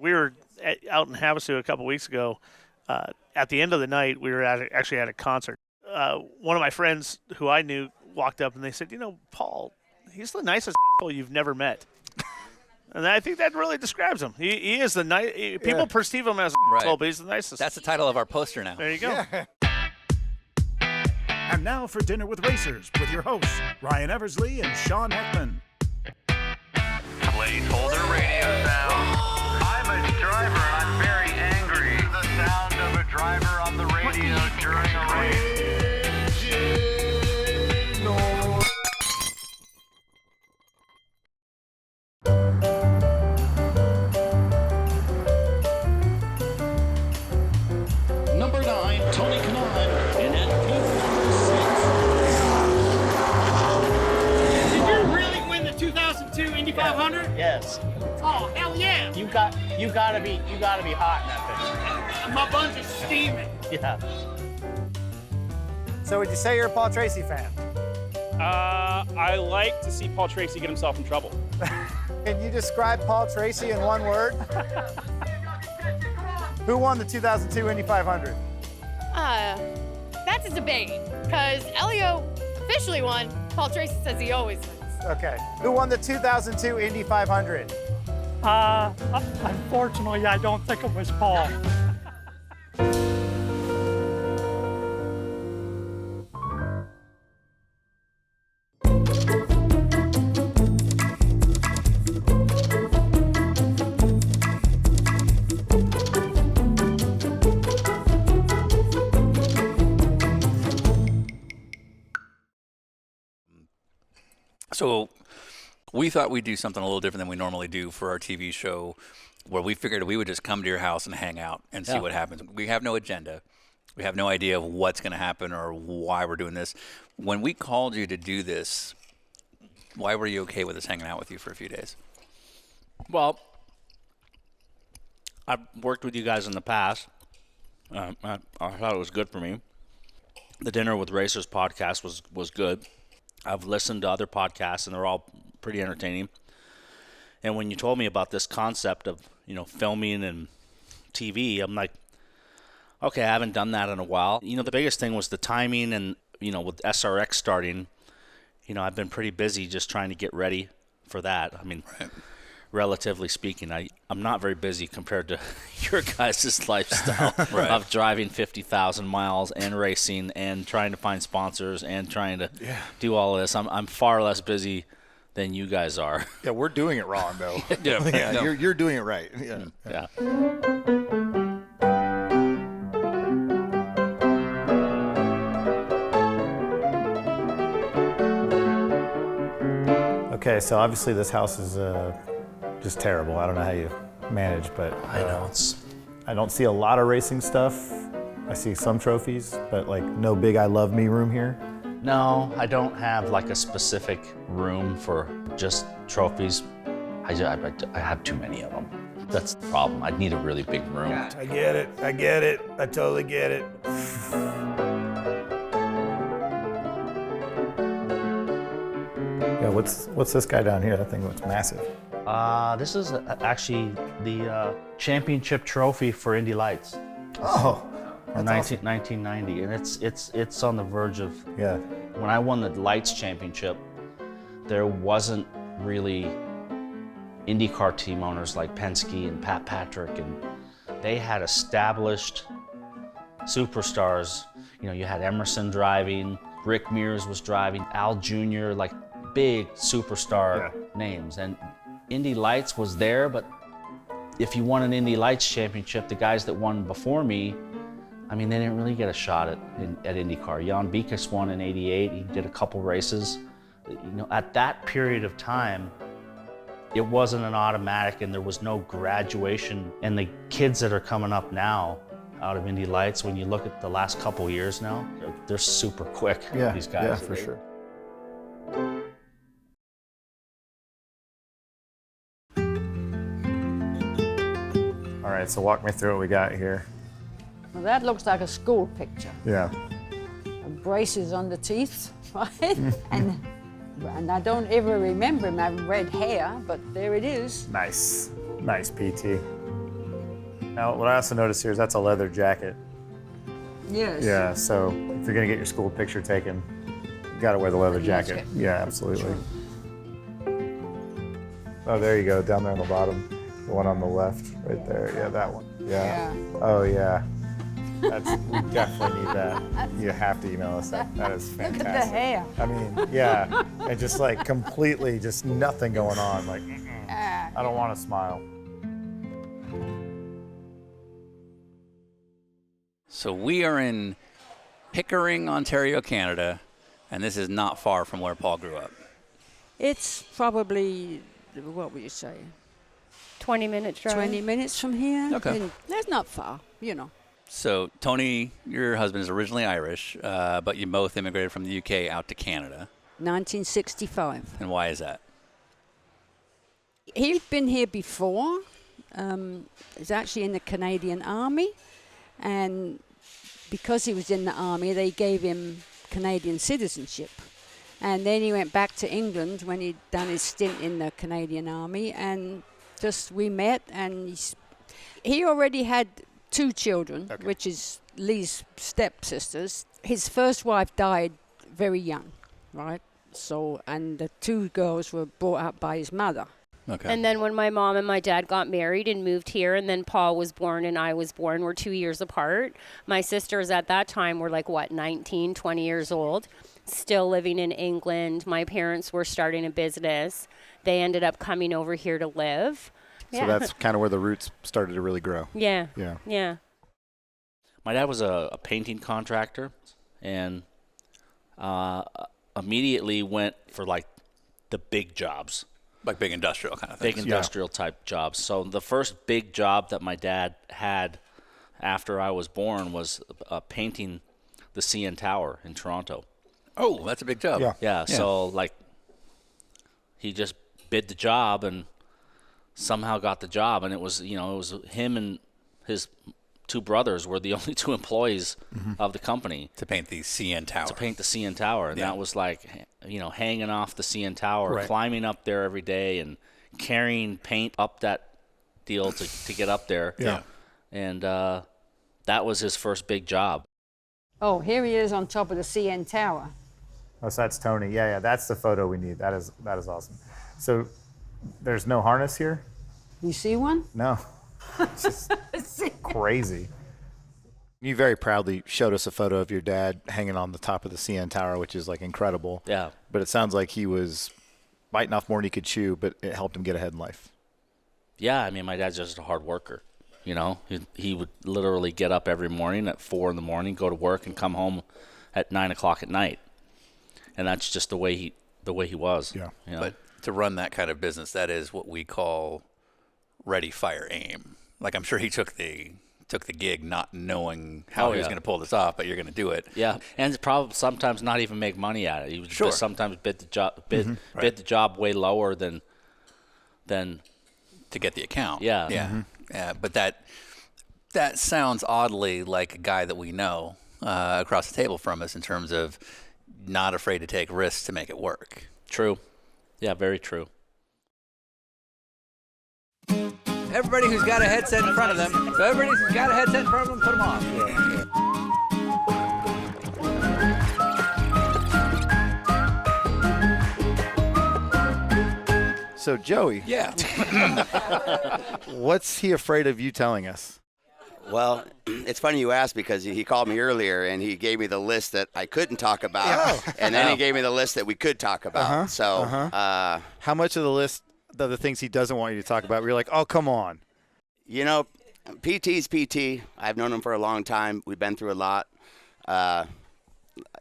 We were out in Havasu a couple weeks ago. At the end of the night, we were actually at a concert. One of my friends who I knew walked up and they said, Paul, he's the nicest you've never met. And I think that really describes him. He is the nice. People perceive him as a but he's the nicest. That's the title of our poster now. There you go. Yeah. And now for Dinner with Racers with your hosts, Ryan Eversley and Sean Heckman. Placeholder radio sound. I'm a driver and I'm very angry. The sound of a driver on the radio during a race. Number 9, Tony Kanaan, and at P46. Did you really win the 2002 Indy 500? Yes. Oh hell yeah! You gotta be hot in that My bunch is steaming. thing. Yeah. So would you say you're a Paul Tracy fan? I like to see Paul Tracy get himself in trouble. Can you describe Paul Tracy in one word? Who won the 2002 Indy 500? That's a debate, because Elio officially won. Paul Tracy says he always wins. Okay. Who won the 2002 Indy 500? Unfortunately, I don't think it was Paul. So we thought we'd do something a little different than we normally do for our TV show, where we figured we would just come to your house and hang out and see what happens. We have no agenda. We have no idea of what's going to happen or why we're doing this. When we called you to do this, why were you okay with us hanging out with you for a few days? Well, I've worked with you guys in the past. I thought it was good for me. The Dinner with Racers podcast was good. I've listened to other podcasts, and they're all pretty entertaining. And when you told me about this concept of, filming and TV, I'm like, okay, I haven't done that in a while. The biggest thing was the timing and, with SRX starting, I've been pretty busy just trying to get ready for that. I mean, relatively speaking, I'm not very busy compared to your guys' lifestyle of driving 50,000 miles and racing and trying to find sponsors and trying to do all of this. I'm far less busy than you guys are. Yeah, we're doing it wrong, though. No. You're doing it right. Yeah. Okay, so obviously this house is just terrible. I don't know how you manage, but I know I don't see a lot of racing stuff. I see some trophies, but no big I love me room here. No, I don't have a specific room for just trophies. I have too many of them. That's the problem. I'd need a really big room. I get it. I totally get it. Yeah, what's this guy down here? That thing looks massive. This is actually the championship trophy for Indy Lights. Oh, from 1990, and it's on the verge of. Yeah. When I won the Lights Championship, there wasn't really IndyCar team owners like Penske and Pat Patrick, and they had established superstars. You had Emerson driving, Rick Mears was driving, Al Jr., big superstar names, and Indy Lights was there. But if you won an Indy Lights championship, the guys that won before me, they didn't really get a shot at IndyCar. Jan Beekes won in '88. He did a couple races. At that period of time, it wasn't an automatic, and there was no graduation. And the kids that are coming up now out of Indy Lights, when you look at the last couple years now, they're super quick. These guys. Yeah, for sure. All right, so walk me through what we got here. Well, that looks like a school picture. Yeah. Braces on the teeth, right? and I don't ever remember my red hair, but there it is. Nice PT. Now, what I also noticed here is that's a leather jacket. Yes. Yeah, so if you're going to get your school picture taken, you got to wear the leather jacket. Yeah, absolutely. Oh, there you go, down there on the bottom. The one on the left, right there. Yeah, that one. Yeah. Oh, yeah. We definitely need that. You have to email us that. That is fantastic. Look at the hair. I mean, yeah. And just like completely, just nothing going on. Like, I don't want to smile. So we are in Pickering, Ontario, Canada, and this is not far from where Paul grew up. It's probably, what would you say? 20 minutes drive. 20 minutes from here. Okay. And that's not far, you know. So Tony, your husband, is originally Irish, but you both immigrated from the UK out to Canada. 1965. And why is that? He'd been here before. He's actually in the Canadian Army. And because he was in the Army, they gave him Canadian citizenship. And then he went back to England when he'd done his stint in the Canadian Army. And just we met, and he already had 2 children, which is Lee's stepsisters. His first wife died very young, right? So, and the 2 girls were brought up by his mother. Okay. And then when my mom and my dad got married and moved here, and then Paul was born and I was born, we're 2 years apart. My sisters at that time were 19, 20 years old, still living in England. My parents were starting a business. They ended up coming over here to live. So that's kind of where the roots started to really grow. Yeah. Yeah. Yeah. My dad was a painting contractor, and immediately went for the big jobs. Like big industrial kind of thing. Big industrial type jobs. So the first big job that my dad had after I was born was painting the CN Tower in Toronto. Oh, that's a big job. Yeah. So he just bid the job and somehow got the job, and it was him and his 2 brothers were the only 2 employees of the company to paint the CN Tower. And that was hanging off the CN Tower, climbing up there every day and carrying paint up that deal to get up there. Yeah. And that was his first big job. Oh, here he is on top of the CN Tower. Oh, so that's Tony. Yeah, that's the photo we need. That is awesome. So there's no harness here? You see one? No. It's just crazy. You very proudly showed us a photo of your dad hanging on the top of the CN Tower, which is incredible. Yeah. But it sounds like he was biting off more than he could chew, but it helped him get ahead in life. Yeah, I mean, my dad's just a hard worker. He would literally get up every morning at 4 a.m, go to work, and come home at 9 o'clock at night. And that's just the way he was. Yeah. But to run that kind of business, that is what we call ready, fire, aim. I'm sure he took the gig not knowing how he was going to pull this off, but you're going to do it. Yeah, and probably sometimes not even make money at it. He would just sometimes bid the job way lower than to get the account. Yeah. Yeah. Yeah. But that sounds oddly like a guy that we know across the table from us in terms of not afraid to take risks to make it work. True. Yeah, very true. Everybody who's got a headset in front of them. So everybody who's got a headset in front of them, put them off. So Joey. Yeah. What's he afraid of you telling us? Well, it's funny you asked because he called me earlier and he gave me the list that I couldn't talk about, and then he gave me the list that we could talk about. How much of the list of the things he doesn't want you to talk about, where you're like, oh, come on? PT's PT. I've known him for a long time. We've been through a lot. I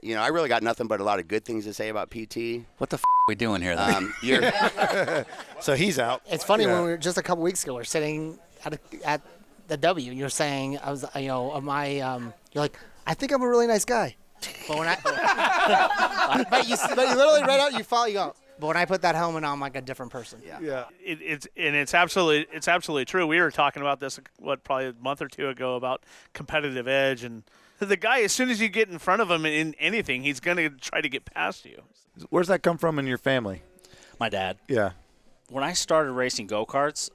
really got nothing but a lot of good things to say about PT. What the f*** are we doing here, then? So he's out. It's funny when we were just a couple weeks ago, we're sitting at the W, and you're saying, you're like, I think I'm a really nice guy. But when but you literally read out, you go, but when I put that helmet on, I'm like a different person. Yeah. It's absolutely true. We were talking about this probably a month or 2 ago about competitive edge, and the guy, as soon as you get in front of him in anything, he's going to try to get past you. Where's that come from in your family? My dad. Yeah. When I started racing go-karts,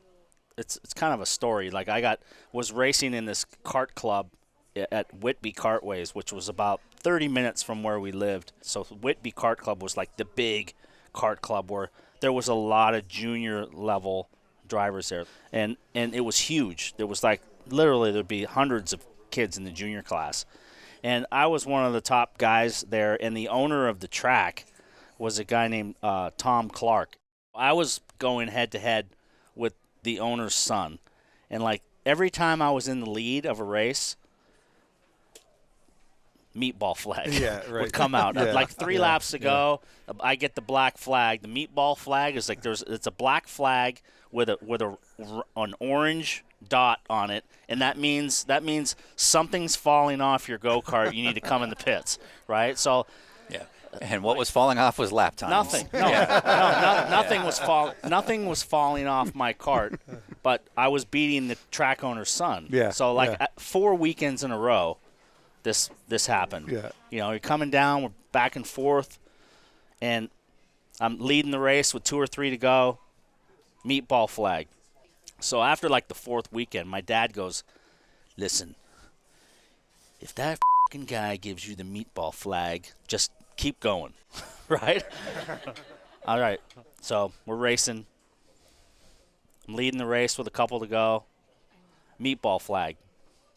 it's kind of a story. Like I was racing in this kart club at Whitby Kartways, which was about 30 minutes from where we lived. So Whitby Kart Club was like the big kart club where there was a lot of junior level drivers there, and it was huge. There was like literally there'd be hundreds of kids in the junior class, and I was one of the top guys there. And the owner of the track was a guy named Tom Clark. I was going head to head with the owner's son, and like every time I was in the lead of a race, meatball flag would come out. Like 3 laps to go, I get the black flag. The meatball flag is like it's a black flag with an orange dot on it, and that means something's falling off your go-kart. You need to come in the pits, right? So and what was falling off was lap times. Nothing. Nothing was falling off my cart, but I was beating the track owner's son. Yeah. So 4 weekends in a row, this happened. Yeah. You know, you're coming down, we're back and forth, and I'm leading the race with 2 or 3 to go. Meatball flag. So after like the 4th weekend, my dad goes, "Listen, if that f***ing guy gives you the meatball flag, just keep going." Right? All right. So we're racing. I'm leading the race with a couple to go. Meatball flag.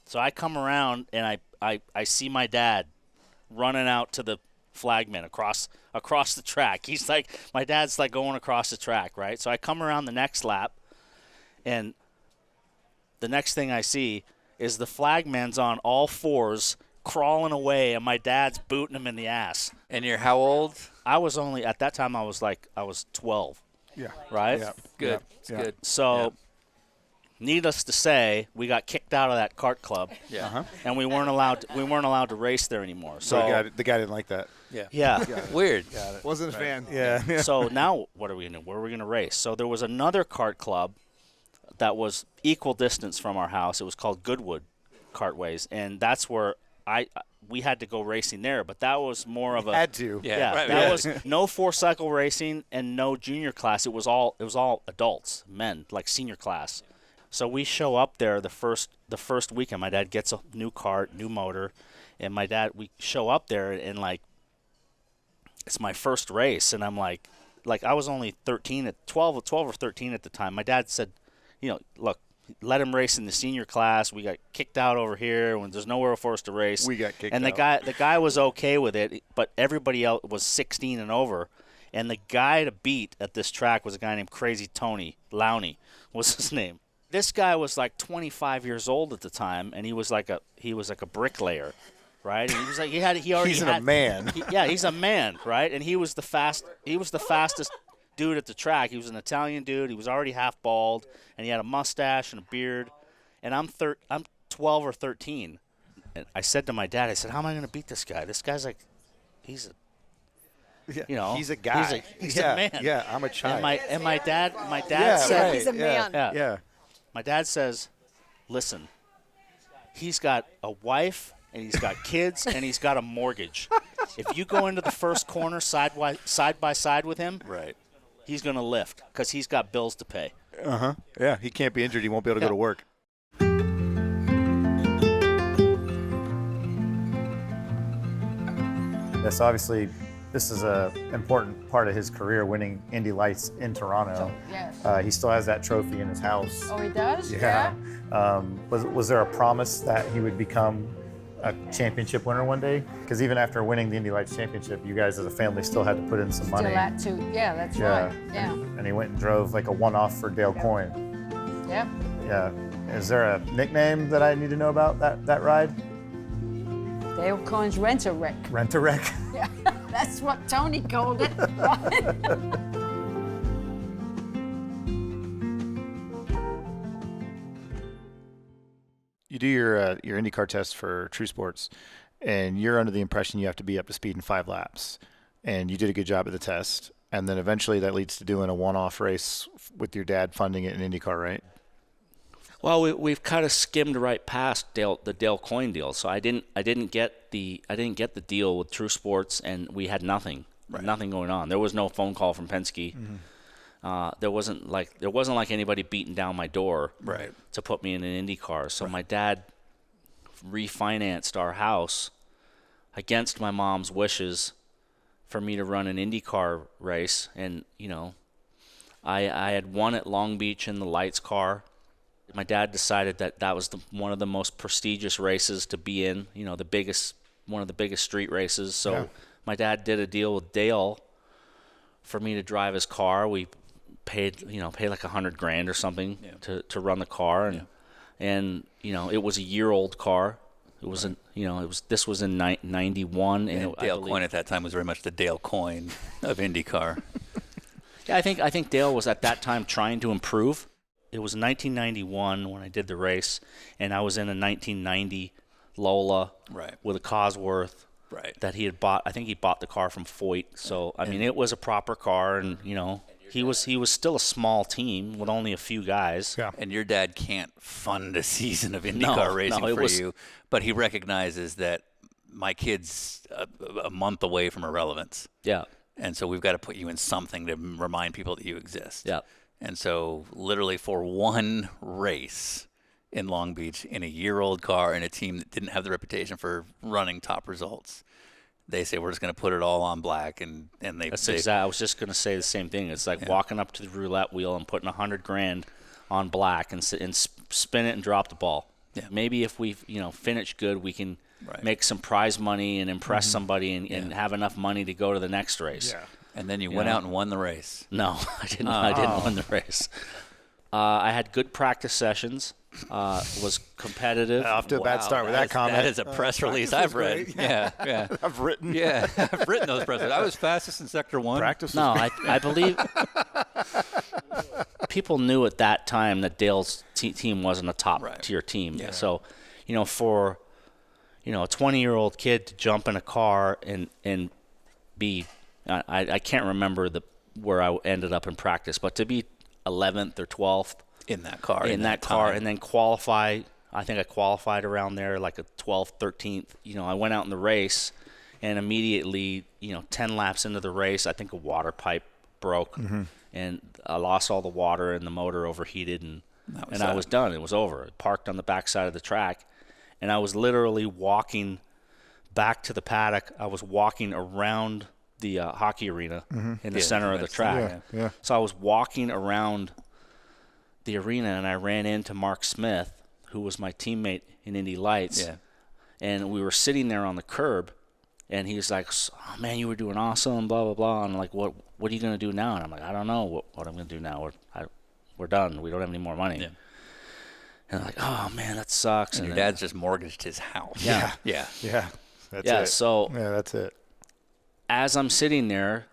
So I come around and I see my dad running out to the flagman across the track. He's like, my dad's like going across the track, right? So I come around the next lap, and the next thing I see is the flagman's on all fours crawling away, and my dad's booting him in the ass. And you're how old? I was only, at that time I was 12. Yeah. Right? Yeah. Good. Yeah. Good. So needless to say, we got kicked out of that kart club. Yeah. And we weren't allowed to race there anymore. So the guy didn't like that. Yeah. Weird. Wasn't a fan. Yeah. So now what are we going to do? Where are we going to race? So there was another kart club that was equal distance from our house. It was called Goodwood Kartways, and that's where we had to go racing there. But that was more of a had to. That was no 4-cycle racing and no junior class. It was all adults, men, like senior class. So we show up there the first weekend. My dad gets a new kart, new motor, and we show up there, and like it's my first race, and I'm like I was only 12 or 13 at the time. My dad said, you know, look, let him race in the senior class. We got kicked out over here when there's nowhere for us to race. We got kicked out. And the guy was okay with it, but everybody else was 16 and over. And the guy to beat at this track was a guy named Crazy Tony Lowney was his name. This guy was like 25 years old at the time, and he was like a bricklayer, right? And he was like he's a man. He's a man, right? And he was the fastest dude at the track. He was an Italian dude. He was already half bald, and he had a mustache and a beard. And I'm 12 or 13. And I said to my dad, I said, "How am I going to beat this guy? This guy's like, he's a guy. He's a man. Yeah, I'm a child." And my dad said, he's a man. Yeah. My dad says, "Listen, he's got a wife and he's got kids and he's got a mortgage. If you go into the first corner side by side with him, right, he's going to lift because he's got bills to pay." Yeah, he can't be injured. He won't be able to go to work. Yes, obviously, this is an important part of his career, winning Indy Lights in Toronto. Yes. He still has that trophy in his house. Oh, he does? Yeah. Was there a promise that he would become a championship winner one day? Because even after winning the Indy Lights Championship, you guys as a family still had to put in some money. Still had to. Yeah, that's right. Yeah. And he went and drove like a one-off for Dale Coyne. Yep. Yeah. Is there a nickname that I need to know about that ride? Dale Coyne's Rent-A-Wreck. Rent-A-Wreck? Yeah, that's what Tony called it. You do your IndyCar test for True Sports, and you're under the impression you have to be up to speed in 5 laps. And you did a good job at the test. And then eventually that leads to doing a one-off race with your dad funding it in IndyCar, right? Well, we've kind of skimmed right past the Dale Coyne deal. So I didn't get the deal with True Sports, and we had nothing going on. There was no phone call from Penske. there wasn't like anybody beating down my door Right. to put me in an Indy car. So my dad refinanced our house against my mom's wishes for me to run an IndyCar race. And, you know, I had won at Long Beach in the lights car. My dad decided that was one of the most prestigious races to be in, you know, one of the biggest street races. So my dad did a deal with Dale for me to drive his car. We paid like $100,000 or something to run the car, and you know, it was a year-old car. It was this was in 91, and Dale Coyne at that time was very much the Dale Coyne of IndyCar. Yeah, I think Dale was at that time trying to improve. It was 1991 when I did the race, and I was in a 1990 Lola with a Cosworth that he had bought. I think he bought the car from Foyt. So I mean, it was a proper car, and you know, he was still a small team with only a few guys. Yeah. And your dad can't fund a season of IndyCar racing for you, but he recognizes that my kid's a month away from irrelevance. Yeah. And so we've got to put you in something to remind people that you exist. Yeah. And so literally for one race in Long Beach in a year-old car in a team that didn't have the reputation for running top results, they say we're just going to put it all on black, and they. That's exactly. I was just going to say the same thing. It's like walking up to the roulette wheel and putting $100,000 on black and spin it and drop the ball. Yeah. Maybe if we finish good, we can make some prize money and impress somebody and have enough money to go to the next race. Yeah. And then you went out and won the race. No, I didn't. I didn't win the race. I had good practice sessions. Was competitive. Off to a bad start with that comment. That is a press release I've read. Yeah. I've written. Yeah, I've written those press releases. I was fastest in Sector 1. Practice. No, I believe people knew at that time that Dale's team wasn't a top-tier team. Yeah. So, you know, for a 20-year-old kid to jump in a car and be, I can't remember where I ended up in practice, but to be 11th or 12th in that car, and then qualify. I think I qualified around there, like a 12th, 13th. You know, I went out in the race, and immediately, 10 laps into the race, I think a water pipe broke, and I lost all the water, and the motor overheated, and I was done. It was over. I parked on the backside of the track, and I was literally walking back to the paddock. I was walking around the hockey arena in the center of the track. Yeah. So I was walking around the arena, and I ran into Mark Smith, who was my teammate in Indy Lights. Yeah. And we were sitting there on the curb, and he was like, "Oh man, you were doing awesome, blah blah blah." And I'm like, "What are you gonna do now?" And I'm like, "I don't know what I'm gonna do now. We're done. We don't have any more money." Yeah. And I'm like, "Oh man, that sucks." And your dad's just mortgaged his house. Yeah. That's it. So that's it. as I'm sitting there,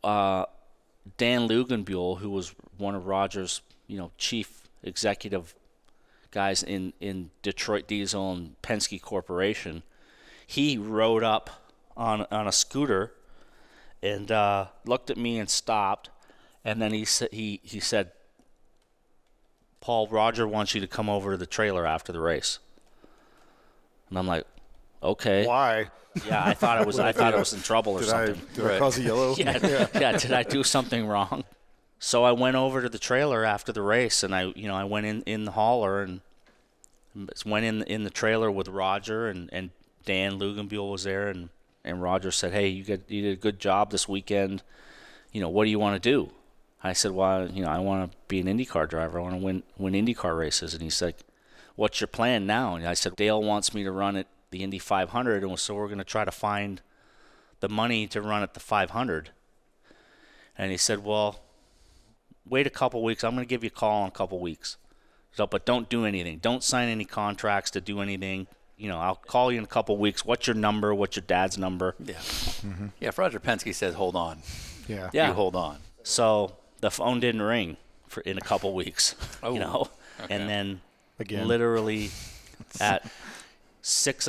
Dan Lugenbuehl, who was one of Roger's chief executive guys in Detroit Diesel and Penske Corporation, he rode up on a scooter and looked at me and stopped, and then he said, "Paul, Roger wants you to come over to the trailer after the race." And I'm like, "Okay." Why? Yeah, I thought it was in trouble or something. Did I cause a yellow? Yeah, did I do something wrong? So I went over to the trailer after the race, and I went in the hauler and went in the trailer with Roger, and Dan Lugenbuehl was there, and Roger said, "Hey, you did a good job this weekend. What do you want to do?" I said, "Well, I want to be an IndyCar driver. I want to win IndyCar races." And he said, "What's your plan now?" And I said, "Dale wants me to run at the Indy 500, and so we're going to try to find the money to run at the 500." And he said, "Well, wait a couple weeks. I'm going to give you a call in a couple weeks. So, but don't do anything. Don't sign any contracts to do anything. I'll call you in a couple weeks. What's your number? What's your dad's number?" Yeah. Yeah, if Roger Penske says, "Hold on." Yeah. You hold on. So the phone didn't ring in a couple weeks, Okay. And then Again. literally at 7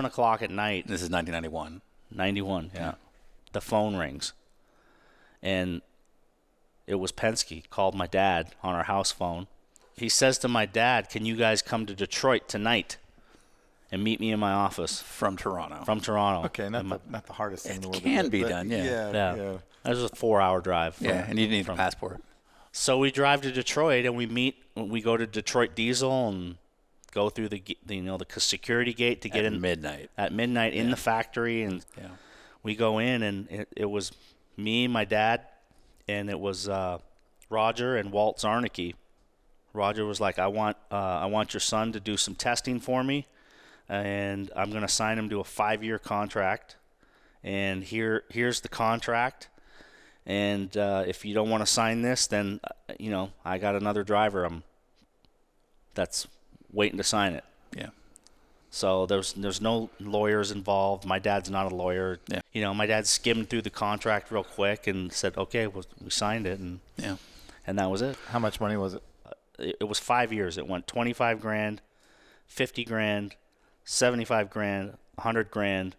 o'clock at night. This is 1991. 91, yeah. The phone rings. And it was Penske, called my dad on our house phone. He says to my dad, "Can you guys come to Detroit tonight and meet me in my office?" From Toronto. From Toronto. Okay, not the hardest thing in the world. can be but done, yeah. That was a 4-hour drive. And you didn't need a passport. So we drive to Detroit and we go to Detroit Diesel and go through the security gate to get in at midnight in the factory, and we go in, and it was me, my dad, and it was Roger and Walt Zarnicki. Roger was like, I want your son to do some testing for me, and I'm going to sign him to a 5-year contract, and here's the contract, and if you don't want to sign this, then I got another driver that's waiting to sign it. Yeah. So there's no lawyers involved. My dad's not a lawyer. Yeah. My dad skimmed through the contract real quick and said, okay, well, we signed it, and that was it. How much money was it? It was 5 years. It went $25,000, $50,000, $75,000, $100,000,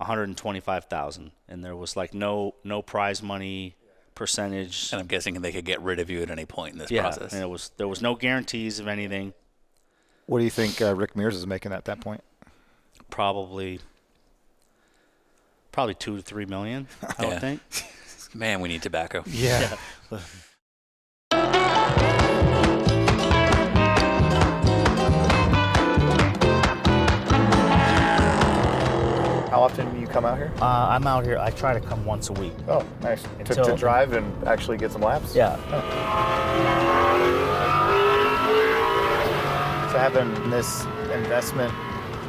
$125,000, and there was like no prize money percentage. And I'm guessing they could get rid of you at any point in this process. And there was no guarantees of anything. What do you think Rick Mears is making at that point? Probably $2 to $3 million, I would think. Man, we need tobacco. Yeah. How often do you come out here? I'm out here. I try to come once a week. Oh, nice. To drive and actually get some laps? Yeah. So having this investment,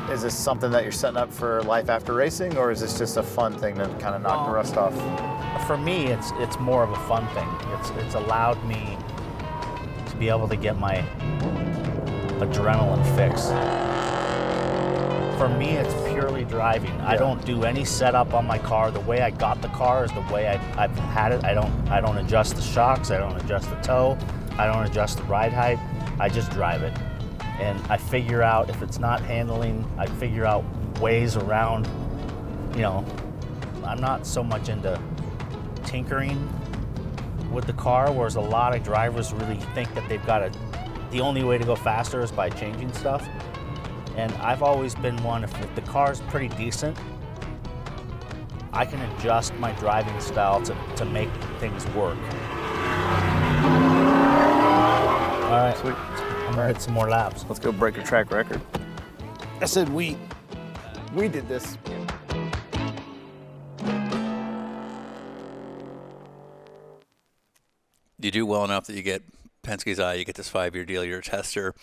is this something that you're setting up for life after racing, or is this just a fun thing to kind of knock the rust off? For me, it's more of a fun thing. It's allowed me to be able to get my adrenaline fix. For me, it's purely driving. I don't do any setup on my car. The way I got the car is the way I've had it. I don't adjust the shocks. I don't adjust the toe. I don't adjust the ride height. I just drive it. And I figure out if it's not handling, I figure out ways around, I'm not so much into tinkering with the car, whereas a lot of drivers really think that the only way to go faster is by changing stuff. And I've always been one, if the car's pretty decent, I can adjust my driving style to make things work. All right, sweet. I'm gonna hit some more laps. Let's go break a track record. I said we did this. You do well enough that you get Penske's eye, you get this 5-year deal, you're a tester.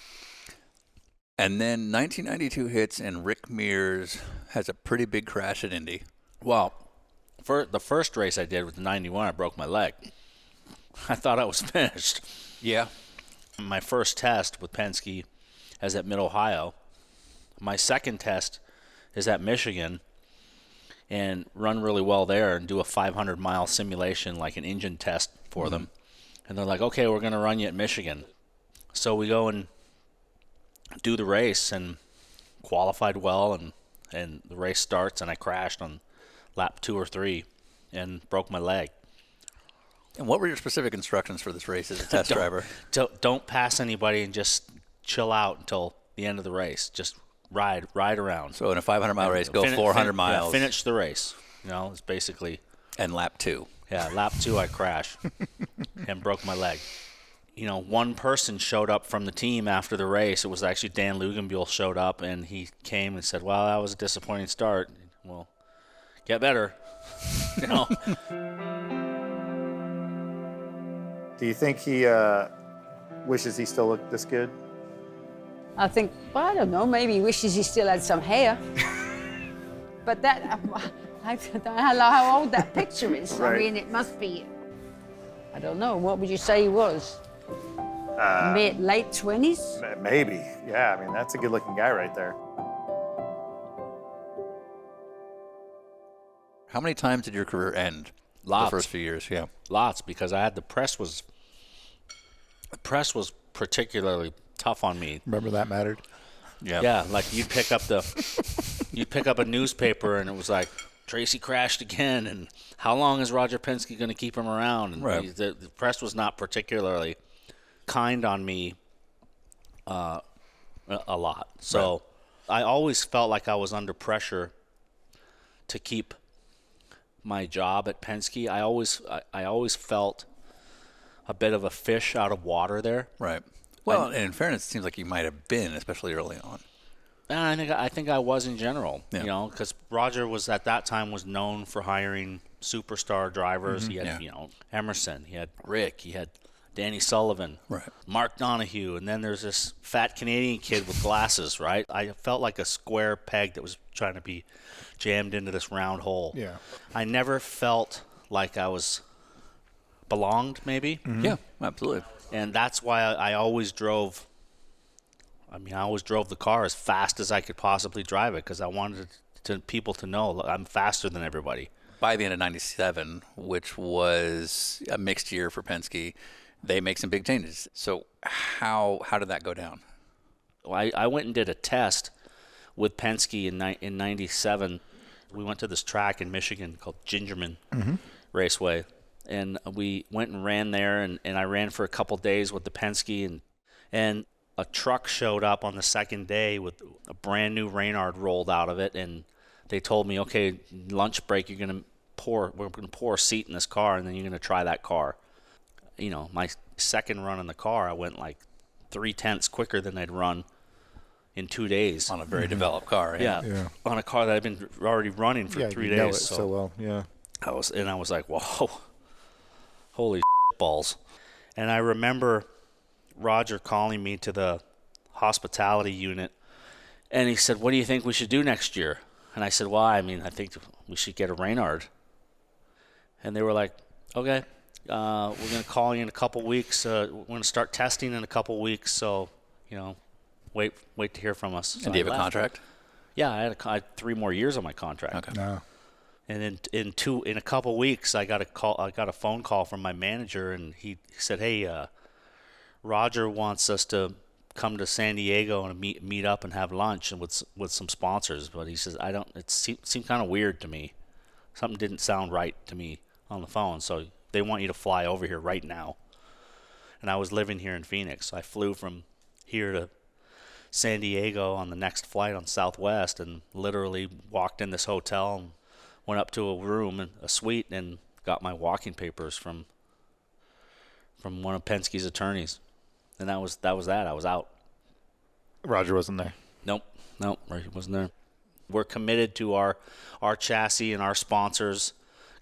And then 1992 hits, and Rick Mears has a pretty big crash at Indy. Well, for the first race I did with the 91, I broke my leg. I thought I was finished. Yeah. My first test with Penske is at Mid-Ohio. My second test is at Michigan, and run really well there and do a 500-mile simulation, like an engine test for them. And they're like, okay, we're going to run you at Michigan. So we go and do the race and qualified well, and the race starts, and I crashed on lap 2 or 3 and broke my leg. And what were your specific instructions for this race as a test driver? Don't pass anybody and just chill out until the end of the race. Just ride around. So in a 500-mile race, go 400 miles. Yeah, finish the race. It's basically. And lap 2. Yeah, lap 2 I crashed and broke my leg. One person showed up from the team after the race. It was actually Dan Lugenbuehl showed up, and he came and said, well, that was a disappointing start. Well, get better. Do you think he wishes he still looked this good? I think, I don't know, maybe he wishes he still had some hair. But that, I don't know how old that picture is. Right. I mean, it must be, I don't know, what would you say he was? Late 20s? Maybe, yeah. I mean, that's a good-looking guy right there. How many times did your career end? Lots. The first few years, yeah. Lots, because I had the press was particularly tough on me. Remember that mattered? Yeah. Yeah, like you'd pick up a newspaper and it was like, Tracy crashed again, and how long is Roger Penske going to keep him around? And right. the press was not particularly kind on me a lot. So right. I always felt like I was under pressure to keep my job at Penske. I always felt a bit of a fish out of water there. Right. Well, and in fairness, it seems like you might have been, especially early on. And I think I was in general, Yeah. you know, because Roger was at that time was known for hiring superstar drivers. Mhm. He had, Yeah. you know, Emerson, he had Rick, he had Danny Sullivan, Right. Mark Donahue, and then there's this fat Canadian kid with glasses, right? I felt like a square peg that was trying to be jammed into this round hole. Yeah. I never felt like I was belonged, maybe. Yeah, absolutely. And that's why I always drove. I mean, I always drove the car as fast as I could possibly drive it because I wanted people to know look, I'm faster than everybody. By the end of '97, which was a mixed year for Penske, they make some big changes. So how did that go down? Well, I went and did a test with Penske in '97. We went to this track in Michigan called Gingerman Raceway, and we went and ran there, and I ran for a couple days with the Penske, and a truck showed up on the second day with a brand new Reynard rolled out of it, and they told me, okay, lunch break, we're gonna pour a seat in this car, and then you're gonna try that car. You know, my second run in the car, I went like 0.3 quicker than I'd run in 2 days on a very developed car. Yeah, on a car that I've been already running for 3 you days. know it so well. Yeah, I was like, whoa, holy balls. And I remember Roger calling me to the hospitality unit, and he said, what do you think we should do next year? And I said, well, I mean, I think we should get a Reynard. And they were like, okay, we're going to call you in a couple weeks. We're going to start testing in a couple weeks, so, you know, wait to hear from us. So And do you have I a left. contract? Yeah, I had 3 more years on my contract. Okay. No. And in a couple weeks, I got a phone call from my manager, and he said, "Hey, Roger wants us to come to San Diego and meet up and have lunch and with some sponsors." But he says, It seemed kind of weird to me. Something didn't sound right to me on the phone. So they want you to fly over here right now. And I was living here in Phoenix. So I flew from here to San Diego on the next flight on Southwest, and literally walked in this hotel and went up to a room, a suite, and got my walking papers from one of Penske's attorneys. And that was that. I was out. Roger wasn't there. Nope, he wasn't there. We're committed to our chassis and our sponsors,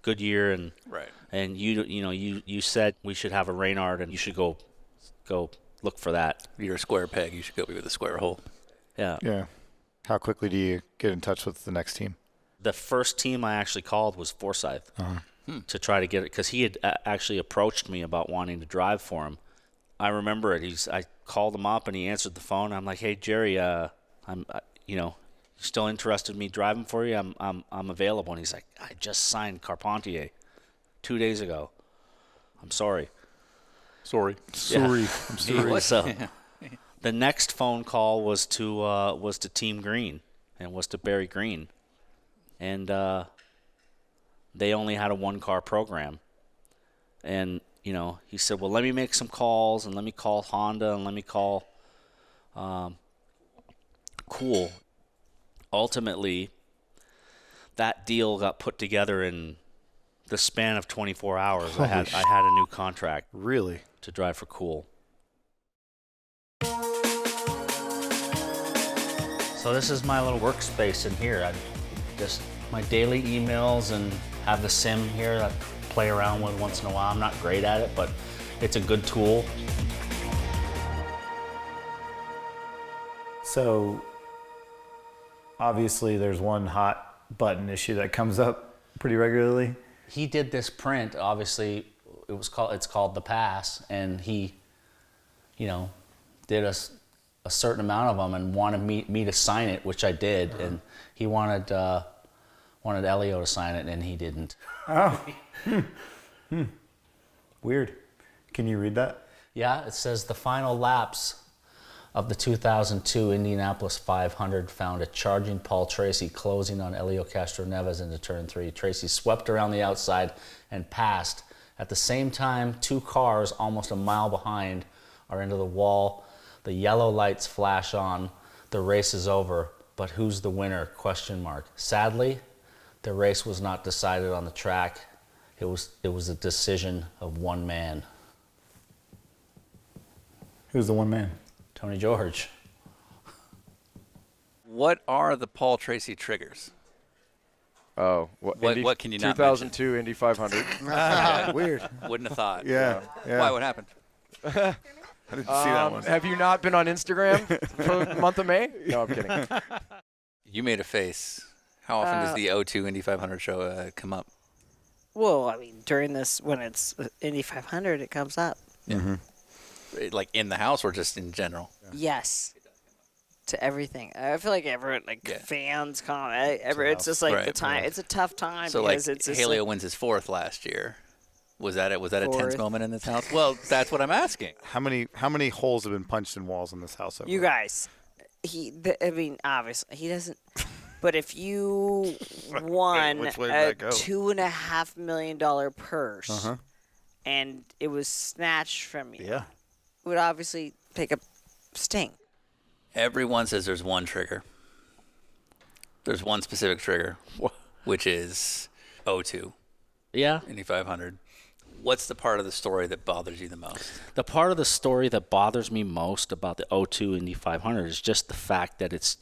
Goodyear, and right. And you said we should have a Reynard, and you should go look for that. You're a square peg. You should go with a square hole. Yeah. Yeah. How quickly do you get in touch with the next team? The first team I actually called was Forsyth to try to get it, because he had actually approached me about wanting to drive for him. I remember it. I called him up, and he answered the phone. I'm like, "Hey Jerry, I'm you still interested in me driving for you? I'm available." And he's like, "I just signed Carpentier 2 days ago. I'm sorry." Sorry. Yeah. I'm sorry. So the next phone call was to Team Green, and was to Barry Green, and they only had a 1-car program. And he said, "Well, let me make some calls, and let me call Honda, and let me call Cool." Ultimately, that deal got put together in the span of 24 hours. I had a new contract. Really? To drive for Cool. So this is my little workspace in here. I just my daily emails, and have the sim here that I play around with once in a while. I'm not great at it, but it's a good tool. So obviously there's one hot button issue that comes up pretty regularly. He did this print, obviously it's called the Pass, and he did a certain amount of them and wanted me to sign it, which I did, and he wanted Elio to sign it, and he didn't. Oh. Weird. Can you read that? Yeah, it says the final laps of the 2002 Indianapolis 500 found a charging Paul Tracy closing on Elio Castroneves into turn 3. Tracy swept around the outside and passed. At the same time, 2 cars almost a mile behind are into the wall. The yellow lights flash on. The race is over, but who's the winner? ? Sadly, the race was not decided on the track. It was a decision of one man. Who's the one man? Tony George. What are the Paul Tracy triggers? Oh, what can you not 2002 Indy 500. Weird. Wouldn't have thought. Yeah. Why? What happened? I didn't see that one. Have you not been on Instagram for the month of May? No, I'm kidding. You made a face. How often does the 02 Indy 500 show come up? Well, I mean, during this, when it's Indy 500, it comes up. Yeah. Like in the house or just in general? Yes. To everything. I feel like everyone, fans comment. It's just like the time. It's a tough time. So, because like, it's just Haley wins his 4th last year. Was that it? Was that a tense Fourth. moment in this house? Well, that's what I'm asking. How many holes have been punched in walls in this house? You guys, I mean, obviously, he doesn't. But if you won a $2.5 million purse and it was snatched from you, it would obviously take a sting. Everyone says there's one trigger. There's one specific trigger, which is 02. Yeah. Indy 500. What's the part of the story that bothers you the most? The part of the story that bothers me most about the 02 Indy 500 is just the fact that it's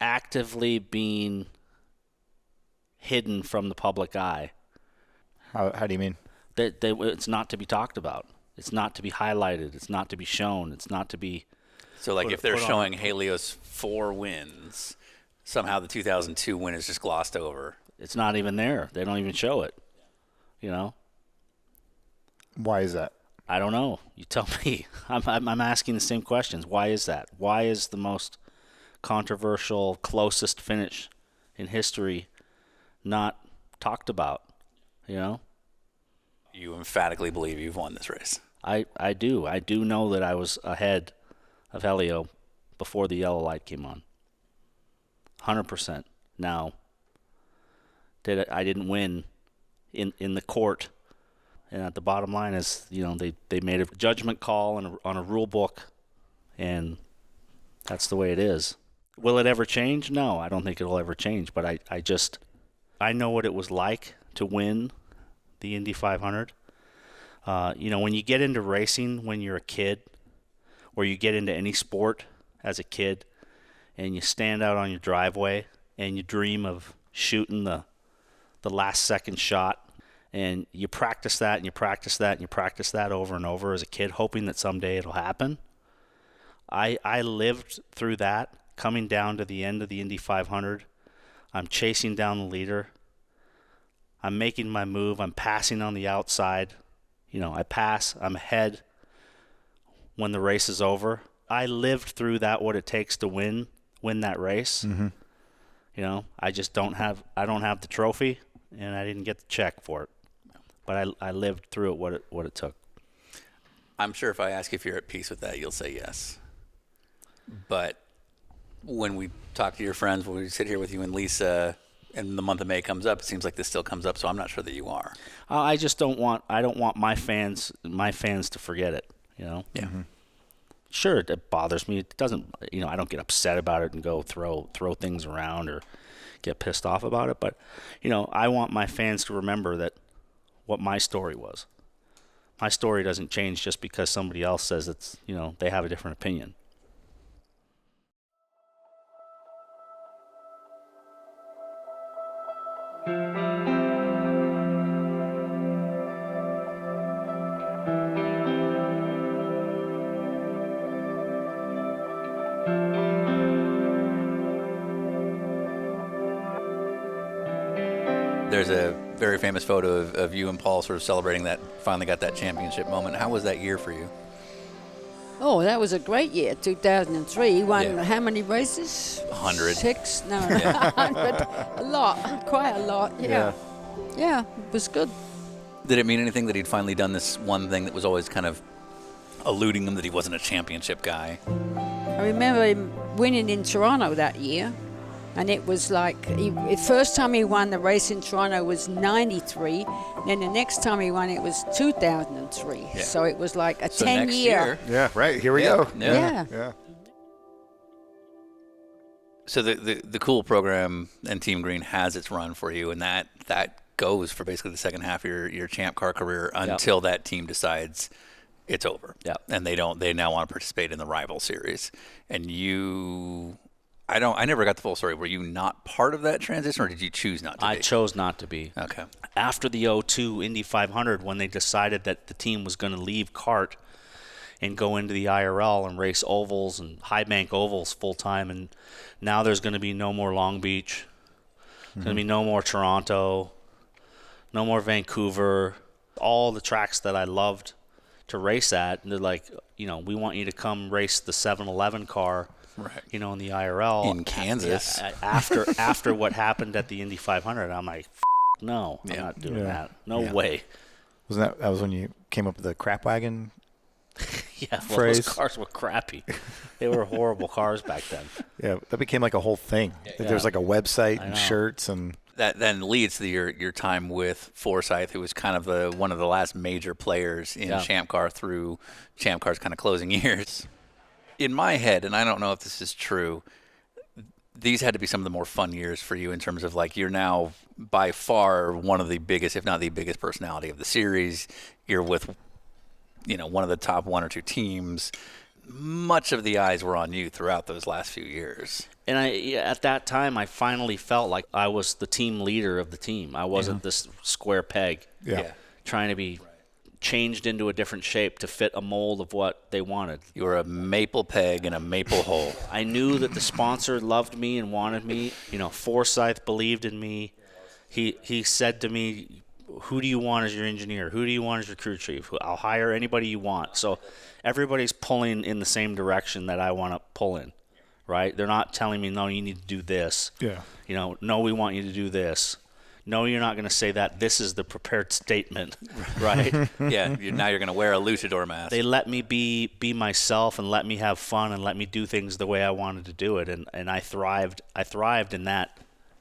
actively being hidden from the public eye. How do you mean? It's not to be talked about. It's not to be highlighted. It's not to be shown. It's not to be. So, like, if they're showing Halio's 4 wins, somehow the 2002 win is just glossed over. It's not even there. They don't even show it. You know. Why is that? I don't know. You tell me. I'm asking the same questions. Why is that? Why is the most controversial, closest finish in history not talked about? You know. You emphatically believe you've won this race. I do. I do know that I was ahead of Helio before the yellow light came on. 100%. Now, I didn't win in the court. And at the bottom line is, you know, they made a judgment call on a rule book, and that's the way it is. Will it ever change? No, I don't think it'll ever change. But I know what it was like to win the Indy 500. You know, when you get into racing when you're a kid, or you get into any sport as a kid, and you stand out on your driveway and you dream of shooting the last second shot, and you practice that and you practice that and you practice that over and over as a kid, hoping that someday it'll happen. I lived through that, coming down to the end of the Indy 500. I'm chasing down the leader. I'm making my move. I'm passing on the outside. You know, I pass. I'm ahead when the race is over. I lived through that, what it takes to win that race. Mm-hmm. You know, I don't have the trophy, and I didn't get the check for it. But I lived through it, what it took. I'm sure if I ask if you're at peace with that, you'll say yes. But when we talk to your friends, when we sit here with you and Lisa, and the month of May comes up, it seems like this still comes up, so I'm not sure that you are. I don't want my fans to forget it, you know? Yeah. Mm-hmm. Sure, it bothers me. It doesn't, you know, I don't get upset about it and go throw things around or get pissed off about it, but, you know, I want my fans to remember that what my story was. My story doesn't change just because somebody else says it's, you know, they have a different opinion. There's a very famous photo of you and Paul sort of celebrating that, finally got that championship moment. How was that year for you? Oh, that was a great year, 2003. He won how many races? 100. 6? No, 100. A lot, quite a lot, yeah. Yeah, it was good. Did it mean anything that he'd finally done this one thing that was always kind of eluding him, that he wasn't a championship guy? I remember him winning in Toronto that year. And it was like, the first time he won the race in Toronto was 93. Then the next time he won it was 2003. Yeah. So it was like a So 10 next year. year- Yeah, right. Here we go. Yeah. So the cool program and Team Green has its run for you, and that goes for basically the second half of your champ car career until that team decides it's over. Yeah. And they now want to participate in the rival series. And I never got the full story. Were you not part of that transition, or did you choose not to be? I chose not to be. Okay. After the 02 Indy 500, when they decided that the team was going to leave kart and go into the IRL and race ovals and high bank ovals full time, and now there's going to be no more Long Beach, there's going to be no more Toronto, no more Vancouver, all the tracks that I loved to race at. And they're like, we want you to come race the 7-Eleven car, right? In the IRL in Kansas. After what happened at the Indy 500, I'm like, no, I'm not doing that. No way. Wasn't that was when you came up with the crap wagon? Those cars were crappy. They were horrible cars back then. Yeah, that became like a whole thing. There was like a website and shirts and. That then leads to your time with Forsyth, who was kind of one of the last major players in Champ Car through Champ Car's kind of closing years. In my head, and I don't know if this is true, these had to be some of the more fun years for you in terms of like you're now by far one of the biggest, if not the biggest personality of the series. You're with, one of the top one or two teams. Much of the eyes were on you throughout those last few years. And at that time, I finally felt like I was the team leader of the team. I wasn't this square peg trying to be changed into a different shape to fit a mold of what they wanted. You were a maple peg in a maple hole. I knew that the sponsor loved me and wanted me. Forsyth believed in me. He said to me, who do you want as your engineer? Who do you want as your crew chief? I'll hire anybody you want. So everybody's pulling in the same direction that I want to pull in, right? They're not telling me, no, you need to do this. Yeah. No, we want you to do this. No, you're not going to say that. This is the prepared statement, right? Now you're going to wear a luchador mask. They let me be myself and let me have fun and let me do things the way I wanted to do it, and I thrived in that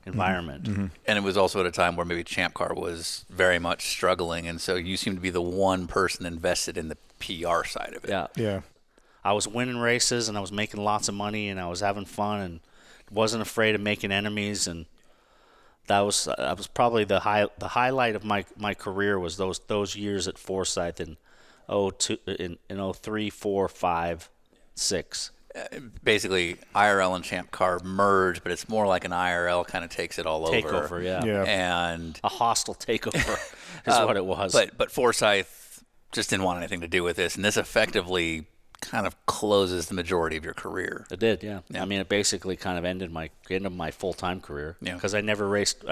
environment. Mm-hmm. And it was also at a time where maybe Champ Car was very much struggling, and so you seemed to be the one person invested in the PR side of it. Yeah. I was winning races and I was making lots of money and I was having fun and wasn't afraid of making enemies, and that was probably the highlight of my career was those years at Forsyth in 03, 4, 5, 6. Basically, IRL and Champ Car merge, but it's more like an IRL kind of takes it all over. Takeover, yeah. And a hostile takeover is what it was. But Forsyth just didn't want anything to do with this, and this effectively kind of closes the majority of your career. It did, yeah. I mean, it basically kind of ended my full-time career because I never raced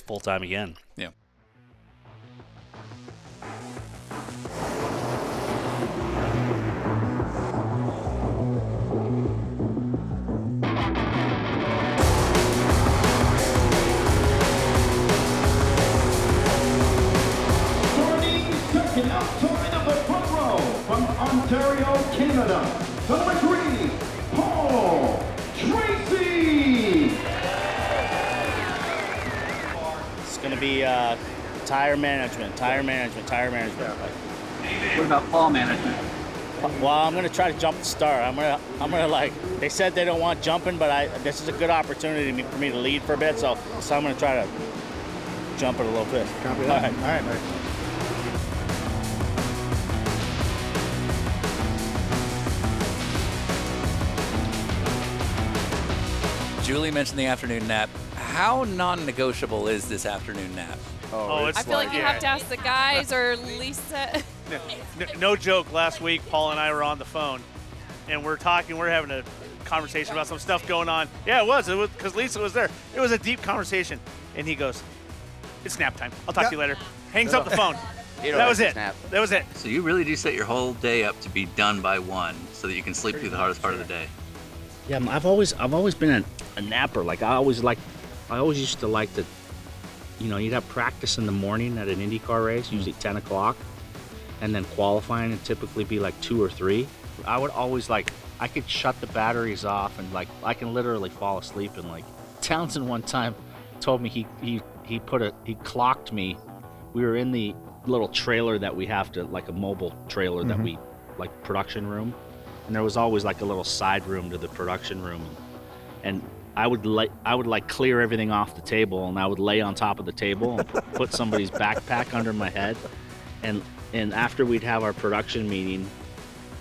full-time again. Yeah. Ontario, Canada. Number 3, Paul Tracy. It's going to be tire management. What about fall management? Well, I'm going to try to jump the start. I'm gonna they said they don't want jumping, but this is a good opportunity for me to lead for a bit, so I'm going to try to jump it a little bit. Copy that. All right, Mike. Julie mentioned the afternoon nap. How non-negotiable is this afternoon nap? I feel like you have to ask the guys or Lisa. No joke. Last week, Paul and I were on the phone, and we're having a conversation about some stuff going on. Yeah, it was because Lisa was there. It was a deep conversation, and he goes, "It's nap time. I'll talk to you later." Hangs up the phone. That was it. That was it. So you really do set your whole day up to be done by 1 so that you can sleep through the hardest part of the day. Yeah, I've always been a napper. I always used to like to, you'd have practice in the morning at an IndyCar race, usually 10 o'clock, and then qualifying would typically be 2 or 3. I would always I could shut the batteries off and I can literally fall asleep. And Townsend one time told me he clocked me. We were in the little trailer that we have to, a mobile trailer that we, production room. And there was always a little side room to the production room. And I would like clear everything off the table, and I would lay on top of the table and put somebody's backpack under my head, and after we'd have our production meeting,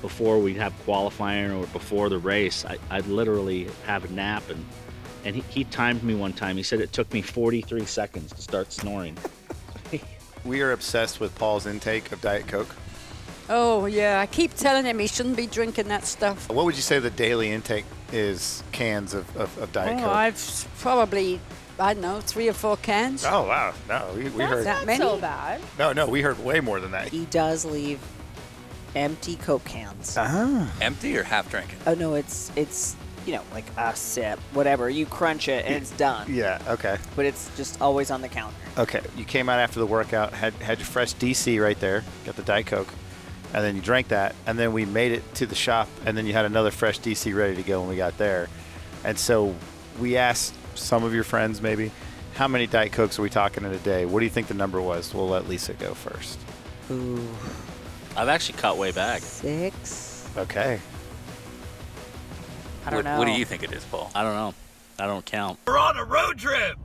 before we'd have qualifying or before the race, I'd literally have a nap, and he timed me one time. He said it took me 43 seconds to start snoring. We are obsessed with Paul's intake of Diet Coke. Oh, yeah. I keep telling him he shouldn't be drinking that stuff. What would you say the daily intake is, cans of Diet Coke? I've probably, I don't know, 3 or 4 cans. Oh, wow. No, we heard that many. So bad. No, we heard way more than that. He does leave empty Coke cans. Empty or half drinking? Oh no, it's like a sip, whatever. You crunch it and it's done. Yeah, okay. But it's just always on the counter. Okay, you came out after the workout, had your fresh DC right there, got the Diet Coke, and then you drank that, and then we made it to the shop, and then you had another fresh DC ready to go when we got there. And so we asked some of your friends maybe, how many Diet Cokes are we talking in a day? What do you think the number was? We'll let Lisa go first. Ooh. I've actually cut way back. 6. Okay. I don't know. What do you think it is, Paul? I don't know. I don't count. We're on a road trip.